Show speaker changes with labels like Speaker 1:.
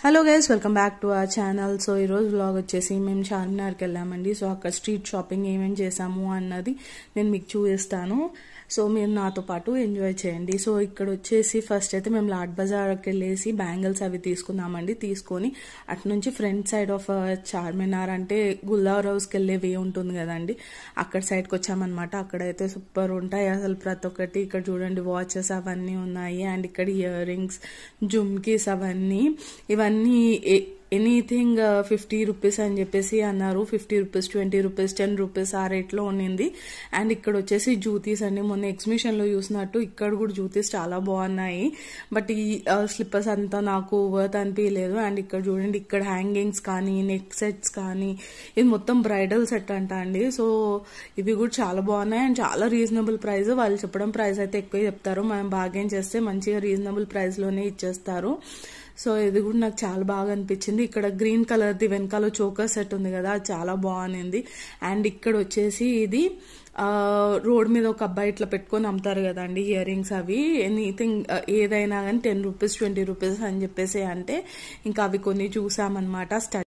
Speaker 1: Hello guys, welcome back to our channel. So ఈరోజు vlog వచ్చేసి మేము చార్మినార్కి వెళ్ళామండి. సో అక్కడ స్ట్రీట్ షాపింగ్ ఏమేమి చేసాము అన్నది నేను మీకు చూపిస్తాను. సో మీరు నాతో పాటు ఎంజాయ్ చేయండి. సో ఇక్కడ వచ్చేసి ఫస్ట్ అయితే మేము లాడ్ బజార్కి వెళ్ళేసి బ్యాంగిల్స్ అవి తీసుకున్నామండి. తీసుకొని అటు నుంచి ఫ్రంట్ సైడ్ ఆఫ్ చార్మినార్ అంటే గుల్లార్ హౌస్కి వెళ్ళే వే ఉంటుంది కదండి, అక్కడ సైడ్కి వచ్చామన్నమాట. అక్కడైతే సూపర్ ఉంటాయి అసలు ప్రతి ఒక్కటి. ఇక్కడ చూడండి వాచెస్ అవన్నీ ఉన్నాయి, అండ్ ఇక్కడ ఇయర్ రింగ్స్, జుమ్కీస్ ఇవన్నీ ఎనీథింగ్ 50 రూపీస్ అని చెప్పేసి అన్నారు. 50 రూపీస్, 20 రూపీస్, 10 రూపీస్ ఆ రేట్లో ఉన్నింది. అండ్ ఇక్కడ వచ్చేసి జూతీస్ అండి. మొన్న ఎగ్జిబిషన్లో చూసినట్టు ఇక్కడ కూడా జూతీస్ చాలా బాగున్నాయి. బట్ ఈ స్లిప్పర్స్ అంతా నాకు వర్త్ అనిపించలేదు. అండ్ ఇక్కడ చూడండి, ఇక్కడ హ్యాంగింగ్స్ కానీ, నెక్ సెట్స్ కానీ, ఇది మొత్తం బ్రైడల్ సెట్ అంట అండి. సో ఇవి కూడా చాలా బాగున్నాయి అండ్ చాలా రీజనబుల్ ప్రైస్. వాళ్ళు చెప్పడం ప్రైస్ అయితే ఎక్కువ చెప్తారు, మనం బార్గెన్ చేస్తే మంచిగా రీజనబుల్ ప్రైస్లోనే ఇచ్చేస్తారు. సో ఇది కూడా నాకు చాలా బాగా అనిపించింది. ఇక్కడ గ్రీన్ కలర్ది వెనకాల చోకర్ సెట్ ఉంది కదా, అది చాలా బాగుంది. అండ్ ఇక్కడ వచ్చేసి ఇది రోడ్ మీద ఒక అబ్బాయి ఇట్లా పెట్టుకొని అమ్ముతారు కదండి ఇయర్ రింగ్స్. అవి ఎనీథింగ్ ఏదైనా కానీ 10 రూపీస్, 20 రూపీస్ అని చెప్పేసి అంటే ఇంకా అవి కొన్ని చూసామన్నమాట.